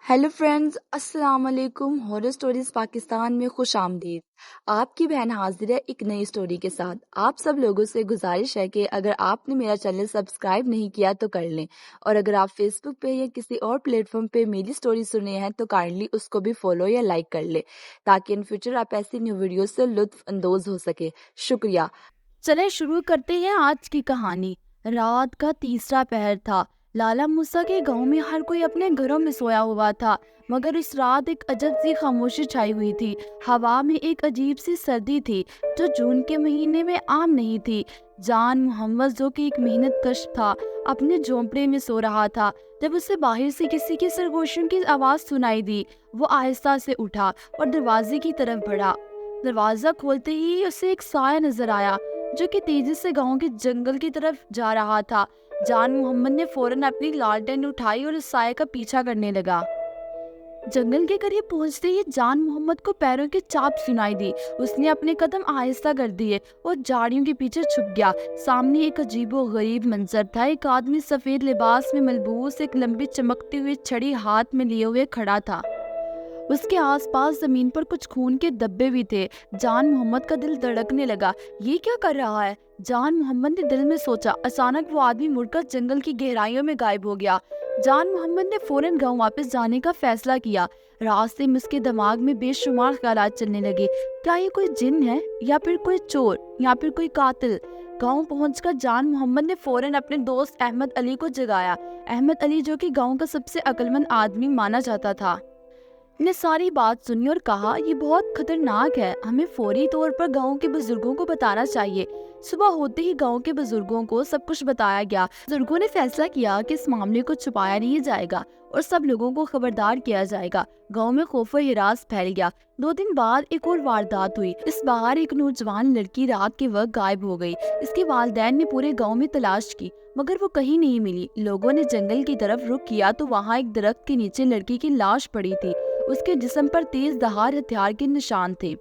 Hello friends, السلام علیکم۔ Horror stories Pakistan میں خوش آمدید۔ آپ کی بہن حاضر ہے ایک نئی سٹوری کے ساتھ۔ آپ سب لوگوں سے گزارش ہے کہ اگر آپ نے میرا چینل سبسکرائب نہیں کیا تو کر لیں، اور اگر آپ فیس بک پہ یا کسی اور پلیٹ فارم پہ میری سٹوری سنے ہیں تو کائنڈلی اس کو بھی فالو یا لائک کر لیں تاکہ ان فیوچر آپ ایسی نیو ویڈیوز سے لطف اندوز ہو سکے۔ شکریہ۔ چلیں شروع کرتے ہیں آج کی کہانی۔ رات کا تیسرا پہر تھا۔ لالا موسیٰ کے گاؤں میں ہر کوئی اپنے گھروں میں سویا ہوا تھا، مگر اس رات ایک عجب سی خاموشی چھائی ہوئی تھی۔ ہوا میں ایک عجیب سی سردی تھی جو جون کے مہینے میں عام نہیں تھی۔ جان محمد، جو کہ ایک محنت کش تھا، اپنے جھونپڑے میں سو رہا تھا جب اسے باہر سے کسی کی سرگوشیوں کی آواز سنائی دی۔ وہ آہستہ سے اٹھا اور دروازے کی طرف بڑھا۔ دروازہ کھولتے ہی اسے ایک سایہ نظر آیا جو کہ تیزی سے گاؤں کے جنگل کی طرف جا رہا تھا۔ جان محمد نے فوراً اپنی لالٹین اٹھائی اور اس سائے کا پیچھا کرنے لگا۔ جنگل کے قریب پہنچتے ہی جان محمد کو پیروں کی چاپ سنائی دی۔ اس نے اپنے قدم آہستہ کر دیے اور جھاڑیوں کے پیچھے چھپ گیا۔ سامنے ایک عجیب و غریب منظر تھا۔ ایک آدمی سفید لباس میں ملبوس ایک لمبی چمکتی ہوئی چھڑی ہاتھ میں لیے ہوئے کھڑا تھا۔ اس کے آس پاس زمین پر کچھ خون کے دھبے بھی تھے۔ جان محمد کا دل دھڑکنے لگا۔ یہ کیا کر رہا ہے؟ جان محمد نے دل میں سوچا۔ اچانک وہ آدمی مڑ کر جنگل کی گہرائیوں میں غائب ہو گیا۔ جان محمد نے فوراً گاؤں واپس جانے کا فیصلہ کیا۔ راستے میں اس کے دماغ میں بے شمار خیالات چلنے لگے۔ کیا یہ کوئی جن ہے، یا پھر کوئی چور، یا پھر کوئی قاتل؟ گاؤں پہنچ کر جان محمد نے فوراً اپنے دوست احمد علی کو جگایا۔ احمد علی، جو کہ گاؤں کا سب سے عقل مند آدمی مانا جاتا تھا، نے ساری بات سنی اور کہا، یہ بہت خطرناک ہے، ہمیں فوری طور پر گاؤں کے بزرگوں کو بتانا چاہیے۔ صبح ہوتے ہی گاؤں کے بزرگوں کو سب کچھ بتایا گیا۔ بزرگوں نے فیصلہ کیا کہ اس معاملے کو چھپایا نہیں جائے گا اور سب لوگوں کو خبردار کیا جائے گا۔ گاؤں میں خوف و ہراس پھیل گیا۔ 2 دن بعد ایک اور واردات ہوئی۔ اس بار ایک نوجوان لڑکی رات کے وقت غائب ہو گئی۔ اس کے والدین نے پورے گاؤں میں تلاش کی، مگر وہ کہیں نہیں ملی۔ لوگوں نے جنگل کی طرف رخ کیا تو وہاں ایک درخت کے نیچے لڑکی کی لاش پڑی تھی۔ اس کے جسم پر تیز دھار ہتھیار کے نشان تھے۔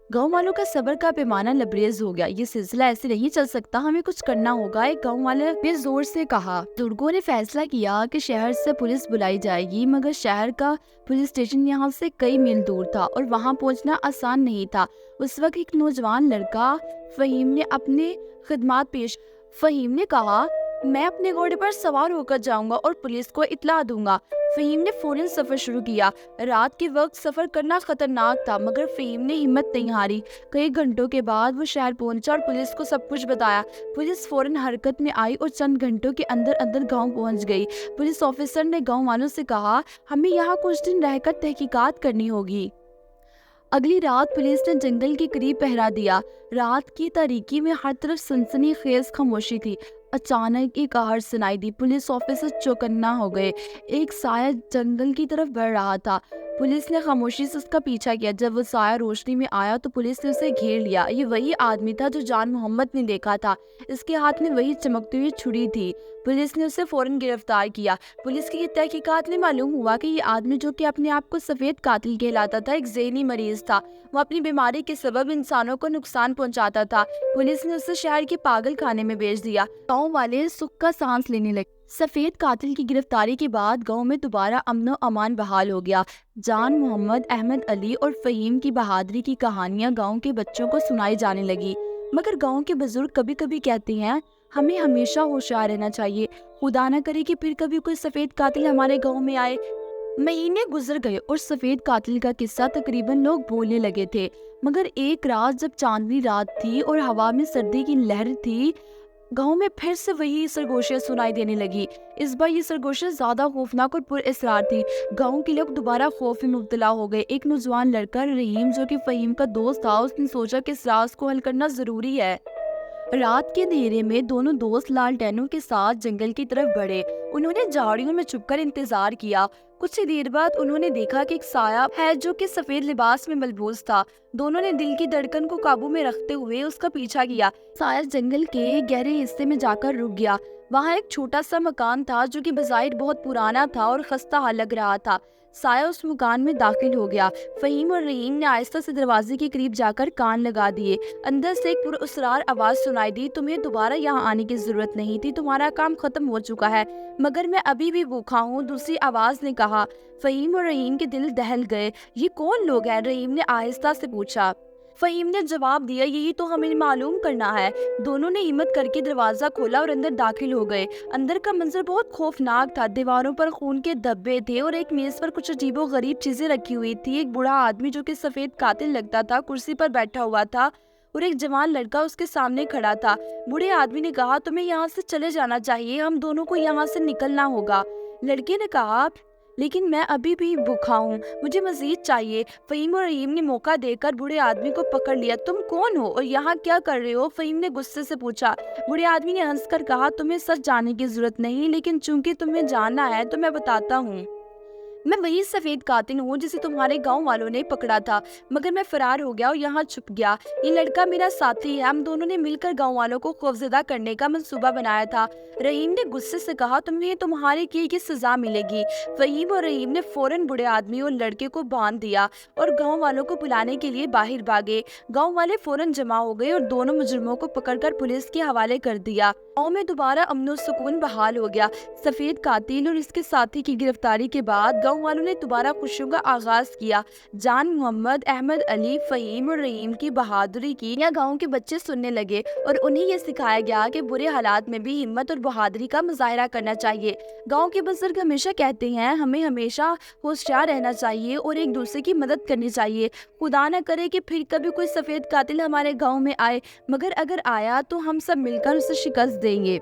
گاؤں والوں کا صبر کا پیمانہ لبریز ہو گیا۔ یہ سلسلہ ایسے نہیں چل سکتا، ہمیں کچھ کرنا ہوگا، ایک گاؤں والے نے زور سے کہا۔ بزرگوں نے فیصلہ کیا کہ شہر سے پولیس بلائی جائے گی، مگر شہر کا پولیس اسٹیشن یہاں سے کئی میل دور تھا اور وہاں پہنچنا آسان نہیں تھا۔ اس وقت ایک نوجوان لڑکا فہیم نے اپنے خدمات پیش۔ فہیم نے کہا، میں اپنے گھوڑے پر سوار ہو کر جاؤں گا اور پولیس کو اطلاع دوں گا۔ فہیم نے فوراً سفر شروع کیا۔ رات کے وقت سفر کرنا خطرناک تھا، مگر فہیم نے ہمت نہیں ہاری۔ کئی گھنٹوں کے بعد وہ شہر پہنچا اور پولیس کو سب کچھ بتایا۔ پولیس فوراً حرکت میں آئی اور چند گھنٹوں کے اندر اندر گاؤں پہنچ گئی۔ پولیس آفیسر نے گاؤں والوں سے کہا، ہمیں یہاں کچھ دن رہ کر تحقیقات کرنی ہوگی۔ اگلی رات پولیس نے جنگل کے قریب پہرا دیا۔ رات کی تاریکی میں ہر طرف سنسنی خیز خاموشی تھی۔ اچانک ایک آہٹ سنائی دی۔ پولیس آفیسر چوکنا ہو گئے۔ ایک سایہ جنگل کی طرف بڑھ رہا تھا۔ پولیس نے خاموشی سے اس کا پیچھا کیا۔ جب وہ سایہ روشنی میں آیا تو پولیس نے اسے گھیر لیا۔ یہ وہی آدمی تھا جو جان محمد نے دیکھا تھا۔ اس کے ہاتھ میں وہی چمکتی ہوئی چھری تھی۔ پولیس نے اسے فوراً گرفتار کیا۔ پولیس کی تحقیقات میں معلوم ہوا کہ یہ آدمی، جو کہ اپنے آپ کو سفید قاتل کہلاتا تھا، ایک ذہنی مریض تھا۔ وہ اپنی بیماری کے سبب انسانوں کو نقصان پہنچاتا تھا۔ پولیس نے اسے شہر کے پاگل خانے میں بھیج دیا۔ گاؤں والے سکھ کا سانس لینے لگے۔ سفید قاتل کی گرفتاری کے بعد گاؤں میں دوبارہ امن و امان بحال ہو گیا۔ جان محمد، احمد علی اور فہیم کی بہادری کی کہانیاں گاؤں کے بچوں کو سنائی جانے لگی۔ مگر گاؤں کے بزرگ کبھی کبھی کہتے ہیں، ہمیں ہمیشہ ہوشیار رہنا چاہیے، خدا نہ کرے کہ پھر کبھی کوئی سفید قاتل ہمارے گاؤں میں آئے۔ مہینے گزر گئے اور سفید قاتل کا قصہ تقریباً لوگ بولنے لگے تھے، مگر ایک رات جب چاندنی رات تھی اور ہوا میں سردی کی لہر تھی، گاؤں میں پھر سے وہی سرگوشیاں سنائی دینے لگی۔ اس بار یہ سرگوشیاں زیادہ خوفناک اور پر اسرار تھی۔ گاؤں کے لوگ دوبارہ خوف میں مبتلا ہو گئے۔ ایک نوجوان لڑکا رحیم، جو کہ فہیم کا دوست تھا، اس نے سوچا کہ اس راز کو حل کرنا ضروری ہے۔ رات کے اندھیرے میں دونوں دوست لالٹینوں کے ساتھ جنگل کی طرف بڑھے۔ انہوں نے جھاڑیوں میں چھپ کر انتظار کیا۔ کچھ ہی دیر بعد انہوں نے دیکھا کہ ایک سایہ ہے جو کہ سفید لباس میں ملبوس تھا۔ دونوں نے دل کی دھڑکن کو قابو میں رکھتے ہوئے اس کا پیچھا کیا۔ سایہ جنگل کے گہرے حصے میں جا کر رک گیا۔ وہاں ایک چھوٹا سا مکان تھا جو کہ بظاہر بہت پرانا تھا اور خستہ حال لگ رہا تھا۔ سایہ اس مکان میں داخل ہو گیا۔ فہیم اور رحیم نے آہستہ سے دروازے کے قریب جا کر کان لگا دیے۔ اندر سے ایک پراسرار آواز سنائی دی، تمہیں دوبارہ یہاں آنے کی ضرورت نہیں تھی، تمہارا کام ختم ہو چکا ہے، مگر میں ابھی بھی بھوکا ہوں، دوسری آواز نے کہا۔ فہیم اور رحیم کے دل دہل گئے۔ یہ کون لوگ ہیں؟ رحیم نے آہستہ سے پوچھا۔ فہیم نے جواب دیا، یہی تو ہمیں معلوم کرنا ہے۔ دونوں نے ہمت کر کے دروازہ کھولا اور اندر داخل ہو گئے۔ اندر کا منظر بہت خوفناک تھا۔ دیواروں پر خون کے دھبے تھے اور ایک میز پر کچھ عجیب و غریب چیزیں رکھی ہوئی تھی۔ ایک بوڑھا آدمی جو کہ سفید قاتل لگتا تھا کرسی پر بیٹھا ہوا تھا اور ایک جوان لڑکا اس کے سامنے کھڑا تھا۔ بوڑھے آدمی نے کہا، تمہیں یہاں سے چلے جانا چاہیے، ہم دونوں کو یہاں سے نکلنا ہوگا۔ لڑکے نے کہا، لیکن میں ابھی بھی بھوکا ہوں، مجھے مزید چاہیے۔ فہیم اور رحیم نے موقع دے کر بوڑھے آدمی کو پکڑ لیا۔ تم کون ہو اور یہاں کیا کر رہے ہو؟ فہیم نے غصے سے پوچھا۔ بوڑھے آدمی نے ہنس کر کہا، تمہیں سچ جاننے کی ضرورت نہیں، لیکن چونکہ تمہیں جاننا ہے تو میں بتاتا ہوں۔ میں وہی سفید قاتل ہوں جسے تمہارے گاؤں والوں نے پکڑا تھا، مگر میں فرار ہو گیا اور یہاں چھپ گیا۔ یہ لڑکا میرا ساتھی ہے، ہم دونوں نے مل کر گاؤں والوں کو خوفزدہ کرنے کا منصوبہ بنایا تھا۔ رحیم نے غصے سے کہا، تمہیں تمہارے کیے کی سزا ملے گی۔ فہیم اور رحیم نے فوراً بوڑھے آدمی اور لڑکے کو باندھ دیا اور گاؤں والوں کو بلانے کے لیے باہر بھاگے۔ گاؤں والے فوراً جمع ہو گئے اور دونوں مجرموں کو پکڑ کر پولیس کے حوالے کر دیا۔ گاؤں میں دوبارہ امن و سکون بحال ہو گیا۔ سفید قاتل اور اس کے ساتھی کی گرفتاری کے بعد گاؤں والوں نے دوبارہ خوشیوں کا آغاز کیا۔ جان محمد، احمد علی، فہیم اور رحیم کی بہادری کی یا گاؤں کے بچے سننے لگے اور انہیں یہ سکھایا گیا کہ برے حالات میں بھی ہمت اور بہادری کا مظاہرہ کرنا چاہیے۔ گاؤں کے بزرگ ہمیشہ کہتے ہیں، ہمیں ہمیشہ ہوشیار رہنا چاہیے اور ایک دوسرے کی مدد کرنی چاہیے۔ خدا نہ کرے کہ پھر کبھی کوئی سفید قاتل ہمارے گاؤں میں آئے، مگر اگر آیا تو ہم سب مل کر اسے شکست دیں گے۔